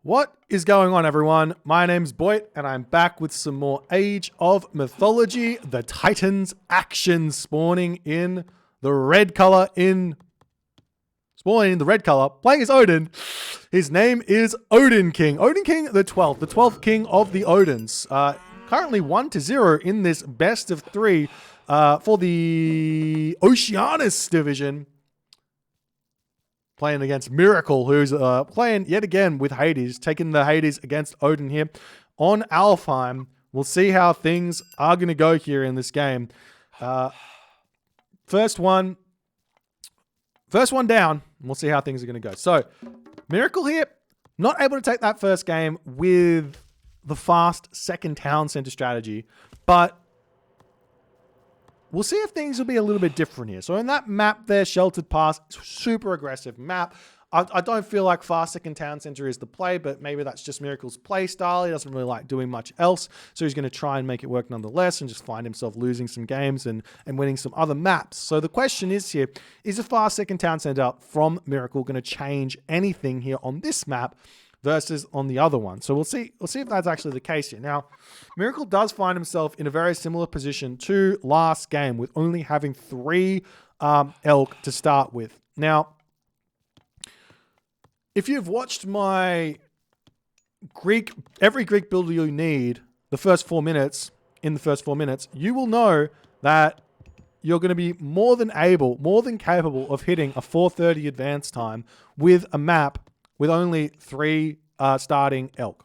What is going on, everyone? My name's Boit, and I'm back with some more Age of Mythology. The Titans action spawning in the red color Playing as Odin. His name is OdinKing. OdinKing the 12th. The 12th king of the Odins. Currently 1-0 in this best of 3 for the Oceanus division. Playing against Miracle, who's playing yet again with Hades, taking the Hades against Odin here on Alfheim. We'll see how things are going to go here in this game. First one down. We'll see how things are going to go. So, Miracle here, not able to take that first game with the fast second town center strategy, but we'll see if things will be a little bit different here. So in that map there, Sheltered Pass, super aggressive map. I don't feel like fast second town center is the play, but maybe that's just Miracle's play style. He doesn't really like doing much else. So he's going to try and make it work nonetheless and just find himself losing some games and winning some other maps. So the question is here, is a fast second town center from Miracle going to change anything here on this map versus on the other one? So we'll see if that's actually the case here. Now, Miracle does find himself in a very similar position to last game with only having 3 elk to start with. Now, if you've watched my every Greek builder you need, in the first 4 minutes, you will know that you're going to be more than capable of hitting a 4:30 advance time with a map with only 3 starting elk.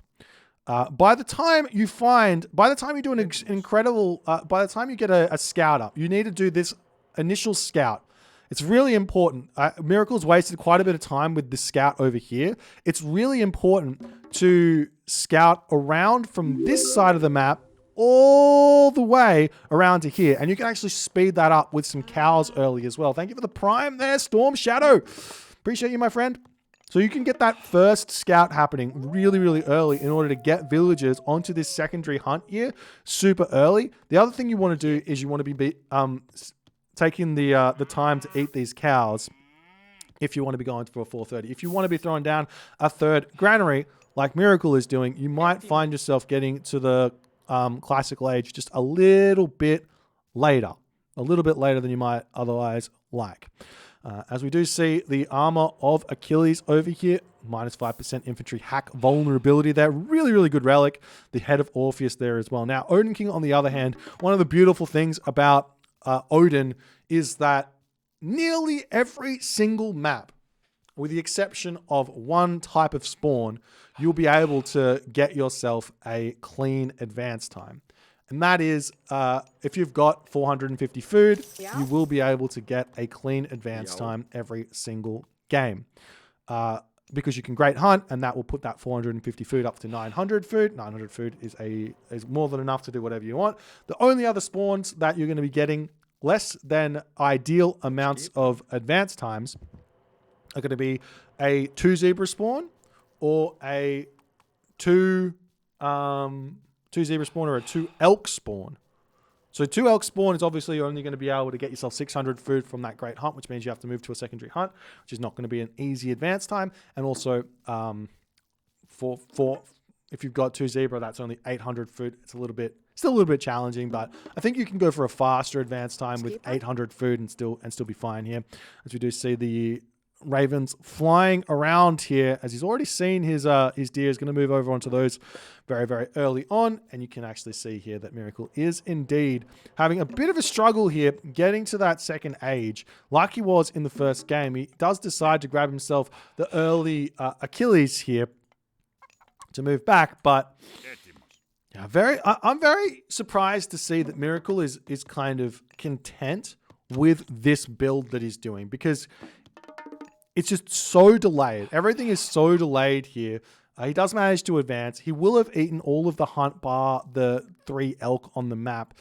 By the time you do an incredible, by the time you get a scout up, you need to do this initial scout. It's really important. Miracle's wasted quite a bit of time with the scout over here. It's really important to scout around from this side of the map all the way around to here. And you can actually speed that up with some cows early as well. Thank you for the prime there, Storm Shadow. Appreciate you, my friend. So you can get that first scout happening really, really early in order to get villagers onto this secondary hunt here super early. The other thing you want to do is you want to be taking the time to eat these cows if you want to be going for a 4:30. If you want to be throwing down a third granary like Miracle is doing, you might find yourself getting to the classical age just a little bit later than you might otherwise like. As we do see the armor of Achilles over here, minus 5% infantry hack vulnerability there. Really, really good relic. The head of Orpheus there as well. Now, OdinKing, on the other hand, one of the beautiful things about Odin is that nearly every single map, with the exception of one type of spawn, you'll be able to get yourself a clean advance time. And that is, if you've got 450 food, you will be able to get a clean advance time every single game. Because you can great hunt, and that will put that 450 food up to 900 food. 900 food is more than enough to do whatever you want. The only other spawns that you're going to be getting less than ideal amounts of advance times are going to be a 2 zebra spawn or a 2 zebra spawn or a 2 elk spawn. So 2 elk spawn is obviously only going to be able to get yourself 600 food from that great hunt, which means you have to move to a secondary hunt, which is not going to be an easy advance time. And also, if you've got 2 zebra, that's only 800 food. It's still a little bit challenging, but I think you can go for a faster advance time with 800 food and still be fine here. As we do see the ravens flying around here, as he's already seen his deer is going to move over onto those very, very early on. And you can actually see here that Miracle is indeed having a bit of a struggle here getting to that second age like he was in the first game. He does decide to grab himself the early Achilles here to move back, but yeah, I'm very surprised to see that Miracle is kind of content with this build that he's doing, because it's just so delayed. Everything is so delayed here. He does manage to advance. He will have eaten all of the hunt bar, the 3 elk on the map.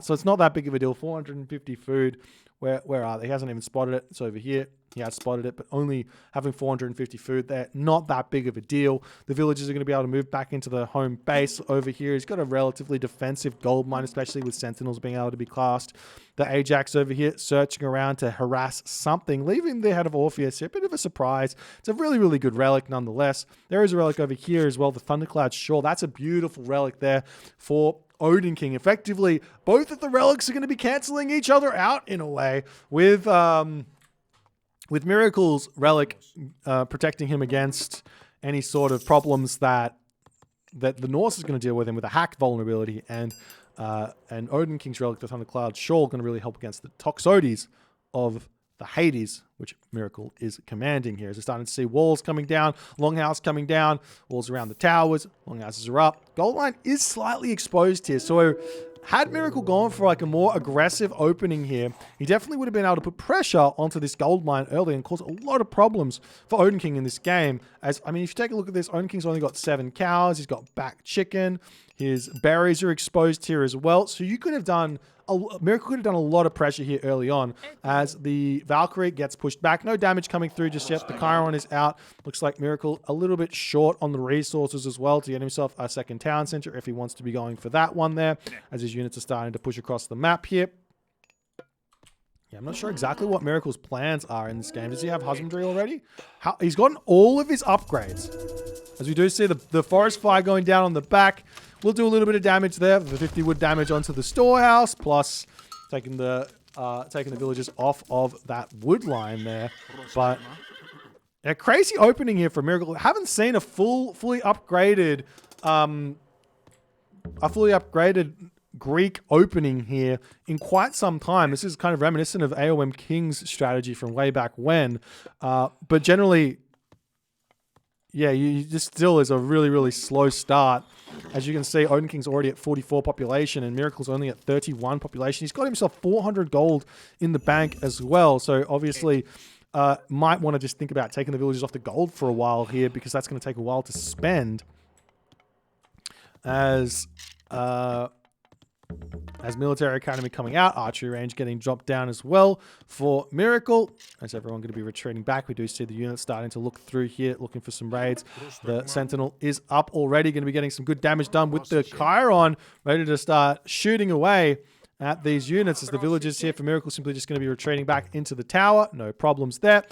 So it's not that big of a deal. 450 food. Where are they? He hasn't even spotted it. It's over here. He had spotted it, but only having 450 food there, not that big of a deal. The villagers are going to be able to move back into the home base over here. He's got a relatively defensive gold mine, especially with sentinels being able to be classed. The Ajax over here searching around to harass something, leaving the head of Orpheus here. A bit of a surprise. It's a really, really good relic nonetheless. There is a relic over here as well, the Thundercloud Shore. That's a beautiful relic there for OdinKing. Effectively, both of the relics are going to be canceling each other out in a way, with Miracle's relic protecting him against any sort of problems that the Norse is going to deal with him with a hack vulnerability, and OdinKing's relic, the Thundercloud Shawl, going to really help against the Toxotes of the Hades, which Miracle is commanding here. As we're starting to see walls coming down, longhouse coming down, walls around the towers, longhouses are up. Gold line is slightly exposed here, so had Miracle gone for like a more aggressive opening here, he definitely would have been able to put pressure onto this gold mine early and cause a lot of problems for OdinKing in this game. As I mean, if you take a look at this, OdinKing's only got 7 cows, he's got back chicken, his berries are exposed here as well. So you could have done Miracle could have done a lot of pressure here early on as the Valkyrie gets pushed back. No damage coming through just yet. The Chiron is out. Looks like Miracle a little bit short on the resources as well to get himself a second town center if he wants to be going for that one there, as his units are starting to push across the map here. Yeah, I'm not sure exactly what Miracle's plans are in this game. Does he have husbandry already? He's gotten all of his upgrades. As we do see the forest fire going down on the back. We'll do a little bit of damage there. The 50 wood damage onto the storehouse, plus taking the villagers off of that wood line there. But a crazy opening here for Miracle. I haven't seen a fully upgraded Greek opening here in quite some time. This is kind of reminiscent of AOM King's strategy from way back when. But generally, yeah, this still is a really, really slow start. As you can see, OdinKing's already at 44 population and Miracle's only at 31 population. He's got himself 400 gold in the bank as well. So obviously, might want to just think about taking the villagers off the gold for a while here, because that's going to take a while to spend. As Military Academy coming out, archery range getting dropped down as well for Miracle. As everyone going to be retreating back, we do see the units starting to look through here, looking for some raids. The Sentinel is up already, going to be getting some good damage done with the Chiron, ready to start shooting away at these units, as the villagers here for Miracle simply just going to be retreating back into the tower. No problems there.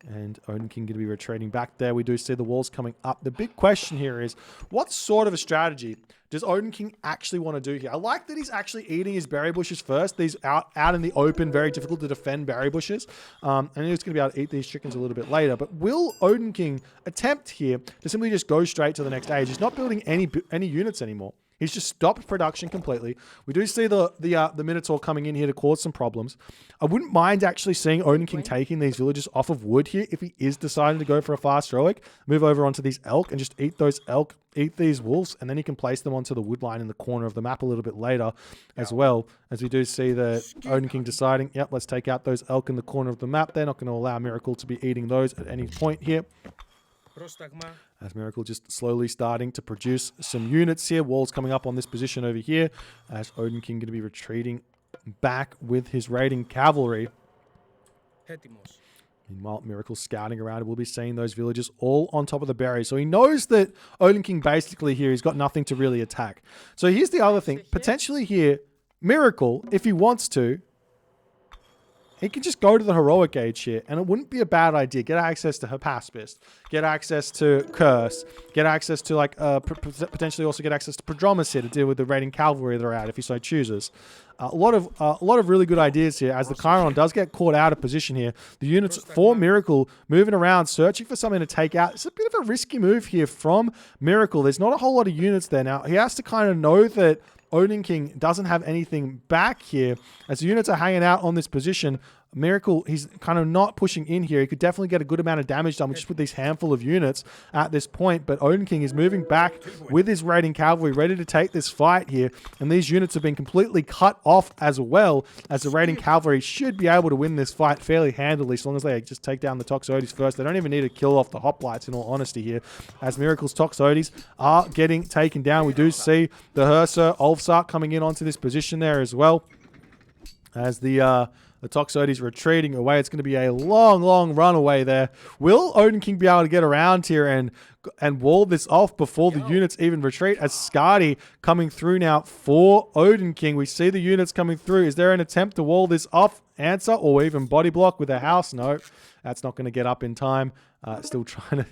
And OdinKing going to be retreating back there. We do see the walls coming up. The big question here is, what sort of a strategy does OdinKing actually want to do here? I like that he's actually eating his berry bushes first. These out in the open, very difficult to defend berry bushes. And he's going to be able to eat these chickens a little bit later. But will OdinKing attempt here to simply just go straight to the next age? He's not building any units anymore. He's just stopped production completely. We do see the Minotaur coming in here to cause some problems. I wouldn't mind actually seeing OdinKing taking these villages off of wood here if he is deciding to go for a fast heroic. Move over onto these elk and just eat those elk, eat these wolves, and then he can place them onto the wood line in the corner of the map a little bit later as well. As we do see the OdinKing deciding, yep, let's take out those elk in the corner of the map. They're not going to allow Miracle to be eating those at any point here. As Miracle just slowly starting to produce some units here. Walls coming up on this position over here. As OdinKing going to be retreating back with his raiding cavalry. Meanwhile, Miracle scouting around. We'll be seeing those villages all on top of the berries. So he knows that OdinKing basically here, he's got nothing to really attack. So here's the other thing. Potentially here, Miracle, if he wants to, he can just go to the heroic age here, and it wouldn't be a bad idea. Get access to Hypaspist, get access to Curse, get access to like potentially also get access to Prodromus here to deal with the raiding cavalry that are out if he so chooses. A lot of really good ideas here. As the Chiron does get caught out of position here, the units for Miracle moving around, searching for something to take out. It's a bit of a risky move here from Miracle. There's not a whole lot of units there now. He has to kind of know that OdinKing doesn't have anything back here. As the units are hanging out on this position, Miracle, he's kind of not pushing in here. He could definitely get a good amount of damage done just with these handful of units at this point. But OdinKing is moving back with his raiding cavalry, ready to take this fight here. And these units have been completely cut off as well, as the raiding cavalry should be able to win this fight fairly handily, as long as they just take down the Toxotes first. They don't even need to kill off the hoplites, in all honesty here. As Miracle's Toxotes are getting taken down, we do see the Herser Ulfsark coming in onto this position there as well. As the The Toxotes retreating away. It's going to be a long, long run away there. Will OdinKing be able to get around here and wall this off before the units even retreat? As Skadi coming through now for OdinKing. We see the units coming through. Is there an attempt to wall this off? Answer, or even body block with a house? No, that's not going to get up in time. Still trying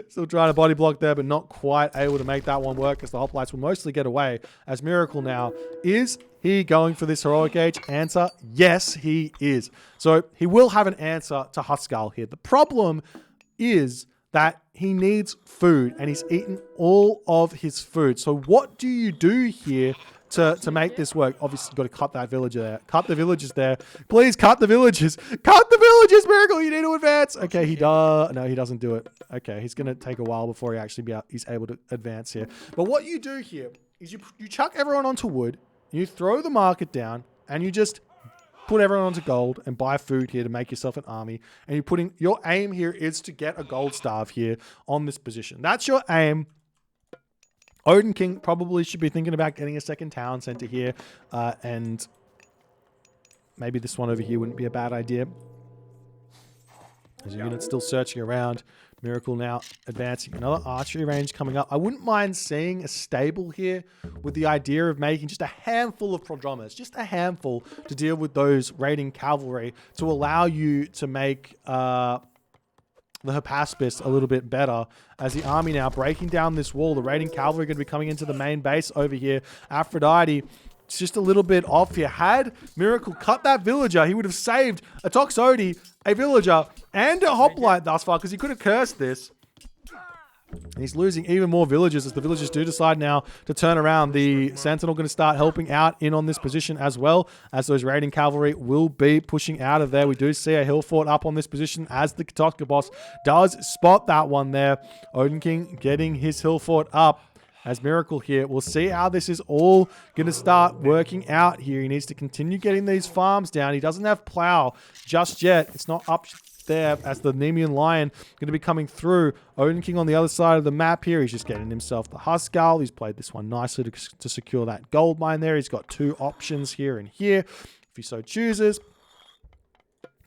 to body block there, but not quite able to make that one work as the hoplites will mostly get away. As Miracle now, is he going for this heroic age? Answer, yes, he is. So he will have an answer to Huskal here. The problem is that he needs food and he's eaten all of his food. So what do you do here to make this work? Obviously, you've got to cut that villager there. Cut the villagers there. Please cut the villagers. Cut the villagers, Miracle. You need to advance. Okay, he does. No, he doesn't do it. Okay, he's going to take a while before he's able to advance here. But what you do here is you chuck everyone onto wood, you throw the market down, and you just put everyone onto gold and buy food here to make yourself an army. And your aim here is to get a gold starve here on this position. That's your aim. OdinKing probably should be thinking about getting a second town center here. And maybe this one over here wouldn't be a bad idea. There's a unit still searching around. Miracle now advancing. Another archery range coming up. I wouldn't mind seeing a stable here with the idea of making just a handful of prodromas. Just a handful to deal with those raiding cavalry to allow you to make the Hypaspis a little bit better. As the army now breaking down this wall, the raiding cavalry are going to be coming into the main base over here. Aphrodite, it's just a little bit off here. Had Miracle cut that villager, he would have saved a Toxotes, a villager, and a hoplite thus far, because he could have cursed this. And he's losing even more villagers as the villagers do decide now to turn around. The Sentinel going to start helping out in on this position as well, as those raiding cavalry will be pushing out of there. We do see a hill fort up on this position as the Katotka boss does spot that one there. OdinKing getting his hill fort up. As Miracle here, we'll see how this is all going to start working out here. He needs to continue getting these farms down. He doesn't have plow just yet. It's not up there as the Nemean Lion going to be coming through. OdinKing on the other side of the map here. He's just getting himself the Huskal. He's played this one nicely to secure that gold mine there. He's got two options here and here if he so chooses.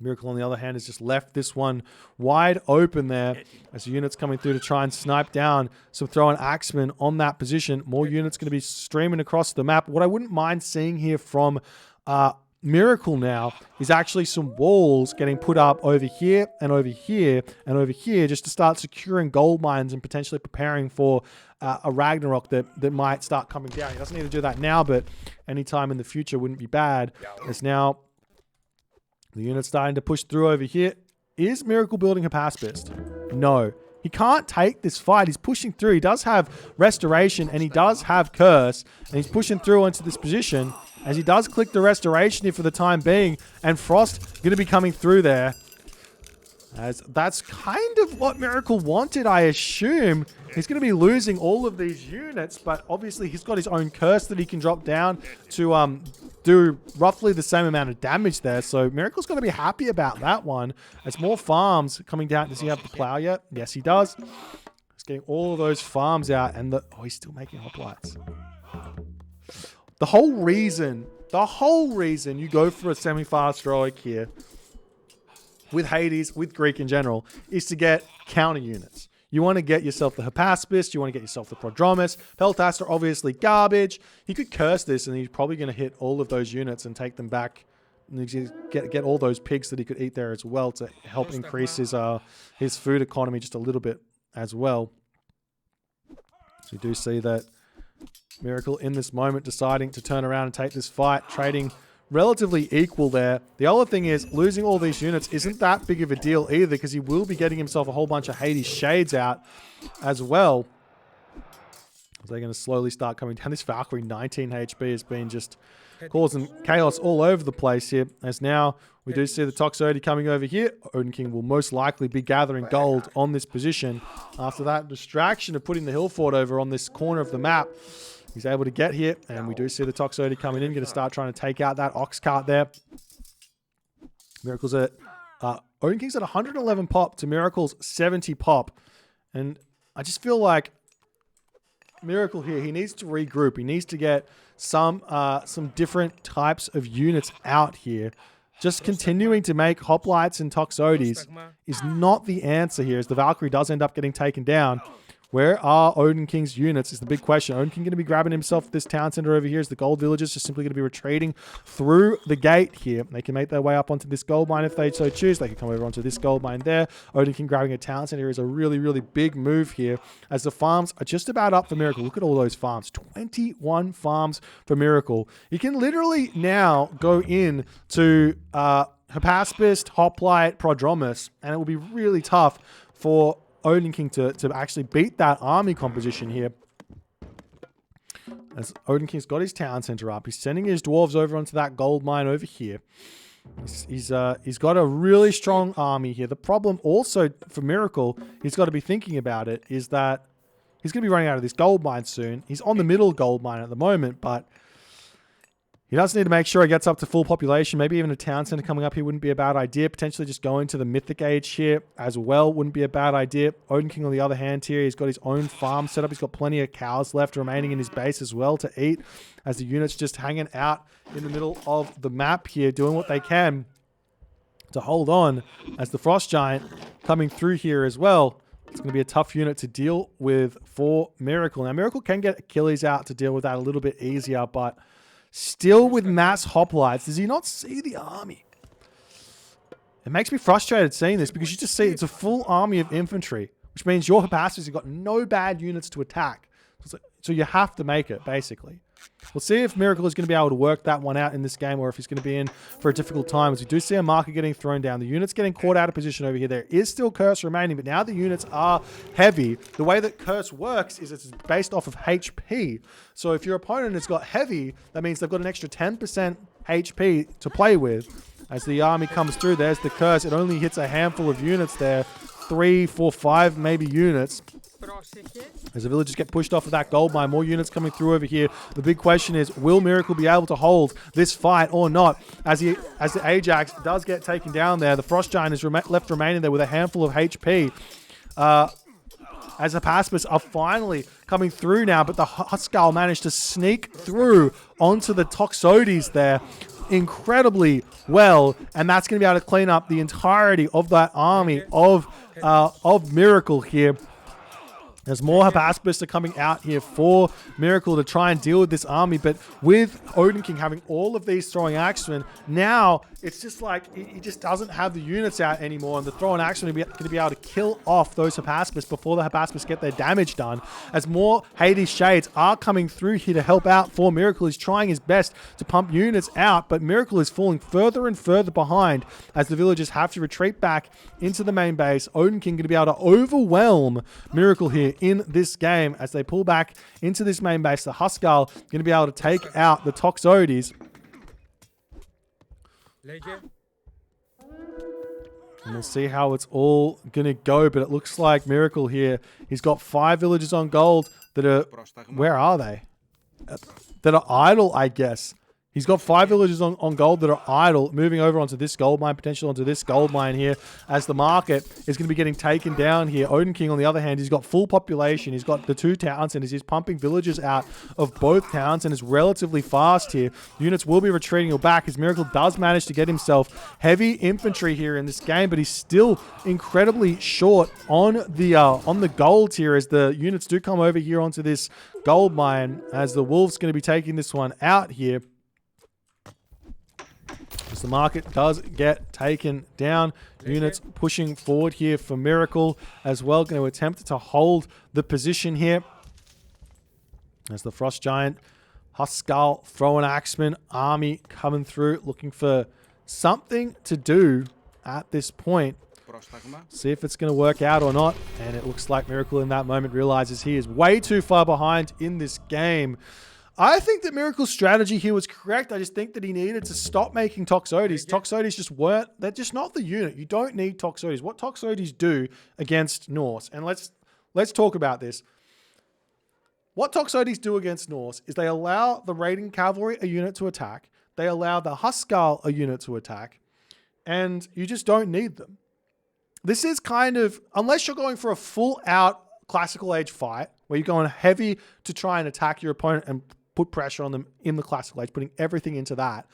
Miracle, on the other hand, has just left this one wide open there as the units coming through to try and snipe down some throwing axemen on that position. More units going to be streaming across the map. What I wouldn't mind seeing here from Miracle now is actually some walls getting put up over here and over here and over here just to start securing gold mines and potentially preparing for a Ragnarok that might start coming down. He doesn't need to do that now, but anytime in the future wouldn't be bad. As now the unit's starting to push through over here. Is Miracle building a Hypaspist? No. He can't take this fight. He's pushing through. He does have Restoration and he does have Curse. And he's pushing through into this position as he does click the Restoration here for the time being. And Frost going to be coming through there. As that's kind of what Miracle wanted, I assume. He's going to be losing all of these units, but obviously he's got his own curse that he can drop down to do roughly the same amount of damage there. So Miracle's going to be happy about that one. As more farms coming down. Does he have the plow yet? Yes, he does. He's getting all of those farms out, and he's still making hoplites. The whole reason you go for a semi-fast heroic here with Hades, with Greek in general, is to get counter units. You want to get yourself the Hypaspis, you want to get yourself the Prodromus. Peltaster, obviously garbage. He could curse this and he's probably going to hit all of those units and take them back. And get all those pigs that he could eat there as well to help increase his food economy just a little bit as well. So you do see that Miracle in this moment deciding to turn around and take this fight, trading relatively equal there. The other thing is, losing all these units isn't that big of a deal either, because he will be getting himself a whole bunch of Hades Shades out as well. They're going to slowly start coming down. This Valkyrie 19 HP has been just causing chaos all over the place here. As now we do see the Toxotes coming over here. OdinKing will most likely be gathering gold on this position. After that distraction of putting the hill fort over on this corner of the map, he's able to get here, and we do see the Toxotes coming in, going to start trying to take out that ox cart there. Miracle's at OdinKing's at 111 pop to Miracle's 70 pop, and I just feel like Miracle here, he needs to regroup. He needs to get some different types of units out here. just continuing to make hoplites and toxotes is not the answer here, as the Valkyrie does end up getting taken down. Where are OdinKing's units is the big question. OdinKing going to be grabbing himself this town center over here as the gold villagers just simply going to be retreating through the gate here. They can make their way up onto this gold mine if they so choose. They can come over onto this gold mine there. OdinKing grabbing a town center is a really, really big move here as the farms are just about up for Miracle. Look at all those farms. 21 farms for Miracle. You can literally now go in to Hypaspist, Hoplite, Prodromus, and it will be really tough for OdinKing to actually beat that army composition here. As OdinKing's got his town center up, he's sending his dwarves over onto that gold mine over here. He's got a really strong army here. The problem also for Miracle, he's got to be thinking about it, is that he's going to be running out of this gold mine soon. He's on the middle gold mine at the moment, but he does need to make sure he gets up to full population. Maybe even a town center coming up here wouldn't be a bad idea. Potentially just going to the Mythic Age here as well wouldn't be a bad idea. OdinKing on the other hand here, he's got his own farm set up. He's got plenty of cows left remaining in his base as well to eat, as the units just hanging out in the middle of the map here, doing what they can to hold on, as the Frost Giant coming through here as well. It's going to be a tough unit to deal with for Miracle. Now, Miracle can get Achilles out to deal with that a little bit easier, but still with mass hoplites, does he not see the army? It makes me frustrated seeing this, because you just see it's a full army of infantry, which means your Hypaspist have got no bad units to attack. So you have to make it, basically. We'll see if Miracle is going to be able to work that one out in this game, or if he's going to be in for a difficult time. As we do see a marker getting thrown down. The unit's getting caught out of position over here. There is still Curse remaining, but now the units are heavy. The way that Curse works is it's based off of HP. So if your opponent has got heavy, that means they've got an extra 10% HP to play with. As the army comes through, there's the Curse. It only hits a handful of units there. 3, 4, 5 maybe units. As the villagers get pushed off of that gold mine, more units coming through over here. The big question is, will Miracle be able to hold this fight or not? As the Ajax does get taken down there, the Frost Giant is left remaining there with a handful of HP. As the Hypaspist are finally coming through now, but the Huskal managed to sneak through onto the Toxotes there incredibly well, and that's going to be able to clean up the entirety of that army of Miracle here. There's more Hypaspists are coming out here for Miracle to try and deal with this army, but with OdinKing having all of these throwing axemen, now it's just like he just doesn't have the units out anymore, and the throwing axemen are going to be able to kill off those Hypaspists before the Hypaspists get their damage done. As more Hades Shades are coming through here to help out for Miracle, he's trying his best to pump units out, but Miracle is falling further and further behind as the villagers have to retreat back into the main base. OdinKing going to be able to overwhelm Miracle here in this game as they pull back into this main base. The Huskal going to be able to take out the Toxotes. And we'll see how it's all going to go, but it looks like Miracle here, he's got 5 villagers on gold that are, where are they? That are idle, I guess. He's got 5 villagers on gold that are idle, moving over onto this gold mine, potentially onto this gold mine here, as the market is going to be getting taken down here. OdinKing, on the other hand, he's got full population. He's got the 2 towns, and he's pumping villagers out of both towns, and is relatively fast here. Units will be retreating back as Miracle does manage to get himself heavy infantry here in this game, but he's still incredibly short on the gold here, as the units do come over here onto this gold mine, as the Wolves going to be taking this one out here. As the market does get taken down, units pushing forward here for Miracle as well, going to attempt to hold the position here. As the Frost Giant, Huskal, throwing axeman, army coming through, looking for something to do at this point. See if it's going to work out or not. And it looks like Miracle in that moment realizes he is way too far behind in this game. I think that Miracle's strategy here was correct. I just think that he needed to stop making Toxotes. Toxotes just weren't, they're just not the unit. You don't need Toxotes. What Toxotes do against Norse, and let's talk about this. What Toxotes do against Norse is they allow the raiding cavalry a unit to attack. They allow the Huskal a unit to attack, and you just don't need them. This is kind of, unless you're going for a full out classical age fight, where you're going heavy to try and attack your opponent and put pressure on them in the classical age, putting everything into that.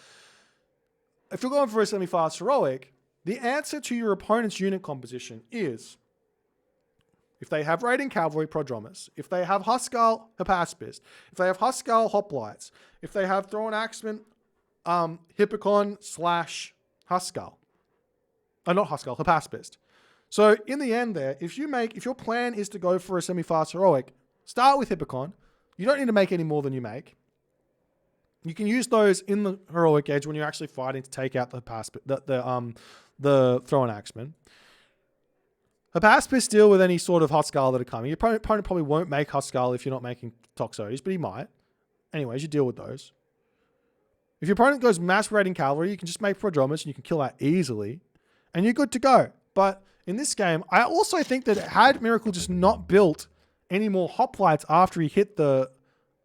if you're going for a semi-fast heroic, the answer to your opponent's unit composition is if they have raiding cavalry prodromus, if they have Huskar Hypaspist, if they have Huskar hoplites, if they have thrown axeman, Hippicon / Huskar. Not Huskar, Hypaspist. So in the end there, if your plan is to go for a semi-fast heroic, start with Hippicon. You don't need to make any more than you make. You can use those in the heroic edge when you're actually fighting to take out the thrown axeman. Hypaspist deal with any sort of Huskar that are coming. Your opponent probably won't make Huskar if you're not making Toxotes, but he might. Anyways, you deal with those. If your opponent goes mass raiding cavalry, you can just make Prodromus and you can kill that easily. And you're good to go. But in this game, I also think that had Miracle just not built any more hoplites after he hit the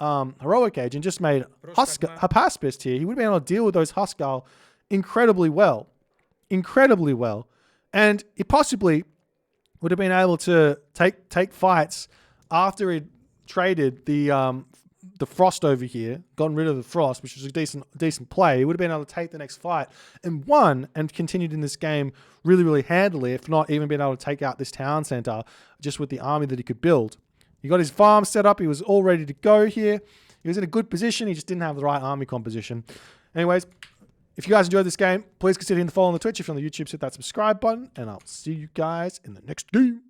heroic age and just made Hypaspist here, he would have been able to deal with those Huskar incredibly well. Incredibly well. And he possibly would have been able to take fights after he'd traded the frost over here, gotten rid of the frost, which was a decent play. He would have been able to take the next fight and won and continued in this game really, really handily, if not even been able to take out this town center just with the army that he could build. He got his farm set up. He was all ready to go here. He was in a good position. He just didn't have the right army composition. Anyways, if you guys enjoyed this game, please consider hitting the follow on the Twitch. If you're on the YouTube, hit that subscribe button, and I'll see you guys in the next game.